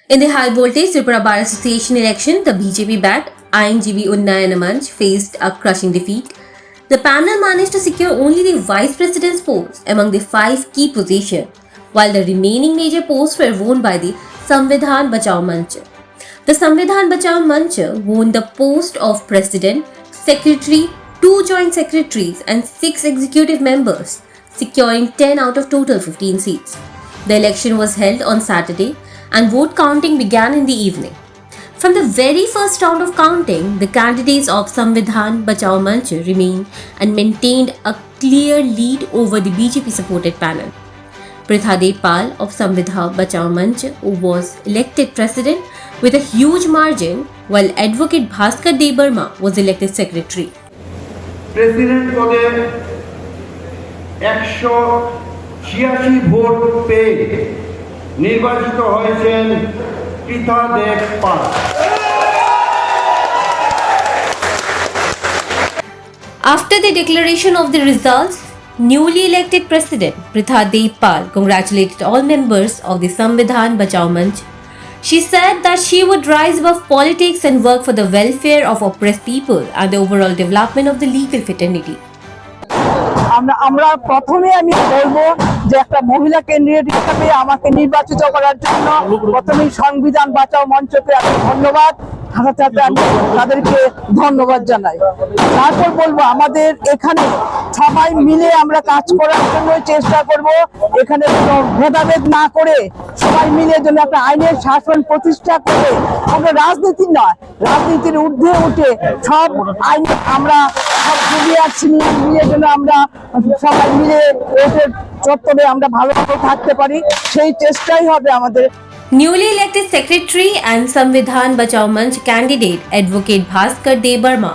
In the high voltage Tripura Bar Association election, the BJP bat INGB Unnayana Manch faced a crushing defeat. The panel managed to secure only the vice president's post among the 5 key positions, while the remaining major posts were won by the Samvidhan Bachao Manch. The Samvidhan Bachao Manch won the post of president, secretary, 2 joint secretaries, and 6 executive members, securing 10 out of total 15 seats. The election was held on Saturday, and vote counting began in the evening. From the very first round of counting, the candidates of Samvidhan Bachao Manch remained and maintained a clear lead over the BJP-supported panel. Pritha Debpal of Samvidhan Bachao Manch was elected president with a huge margin, while Advocate Bhaskar Debarma was elected secretary. President পদে 186 vote পেয়ে নির্বাচিত হয়েছেন Pritha Devapala. After the declaration of the results, newly elected President Pritha Debpal congratulated all members of the Samvidhan Bachao Manch. She said that she would rise above politics and work for the welfare of oppressed people and the overall development of the legal fraternity. আমরা প্রথমে আমি বলবো যে একটা মহিলা candidate হিসেবে আমাকে নির্বাচিত করার জন্য প্রথমেই সংবিধান বাঁচাও মঞ্চকে আমি ধন্যবাদ, সাথে আমি তাদেরকে ধন্যবাদ জানাই। তারপর বলবো আমাদের এখানে সবাই মিলে আমরা কাজ করার জন্য চেষ্টা করব, এখানে কোনো ভেদাভেদ না করে সবাই মিলে যেন একটা আইনের শাসন প্রতিষ্ঠা করে আমরা রাজনীতি নয়, রাজনীতির ঊর্ধ্বে উঠে সব আইন আমরা সব জুনিয়র সিনিয়র মিলে যেন আমরা সবাই মিলে এর চত্বরে আমরা ভালোভাবে থাকতে পারি, সেই চেষ্টাই হবে আমাদের। Newly elected Secretary and Samvidhan Bachao Manch candidate Advocate Bhaskar Debarma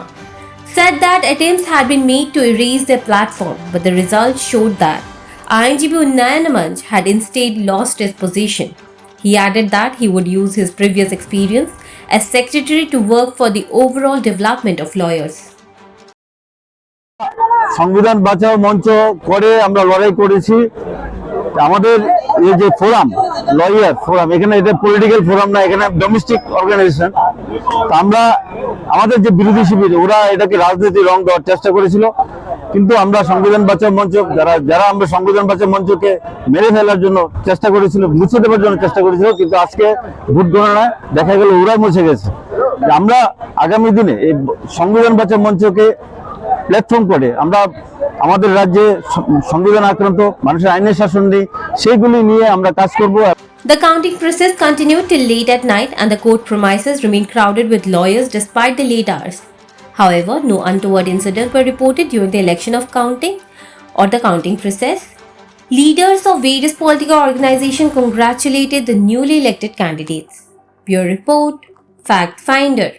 said that attempts had been made to erase their platform, but the results showed that INGB Unnayana Manch had instead lost his position. He added that he would use his previous experience as secretary to work for the overall development of lawyers. সংবিধান বাঁচাও মঞ্চ করে আমরা লড়াই করেছি। আমাদের এই যে ফোরাম, লয়ার ফোরাম, এখানে এটা পলিটিক্যাল ফোরাম না, এখানে ডোমেস্টিক অর্গানাইজেশন। আমরা আমাদের যে বিরোধী শিবির ওরা এটাকে রাজনীতি রং দেওয়ার চেষ্টা করেছিল, কিন্তু আমরা সংবিধান বাঁচাও মঞ্চ যারা আমরা সংবিধান বাঁচাও মঞ্চকে মেরে ফেলার জন্য চেষ্টা করেছিল, মুছে দেওয়ার জন্য চেষ্টা করেছিল, কিন্তু আজকে ভোট গণনায় দেখা গেল ওরা মুছে গেছে। আমরা আগামী দিনে এই সংবিধান বাঁচাও মঞ্চকে প্ল্যাটফর্ম করে আমরা আমাদের রাজ্যে সংবিধান আক্রান্ত মানুষের আইনের শাসন নেই, সেইগুলি নিয়ে আমরা কাজ করব। The counting process continued till late at night and the court premises remained crowded with lawyers despite the late hours. However, no untoward incidents were reported during the election of counting or the counting process. Leaders of various political organizations congratulated the newly elected candidates. Bureau Report, Fact Finder.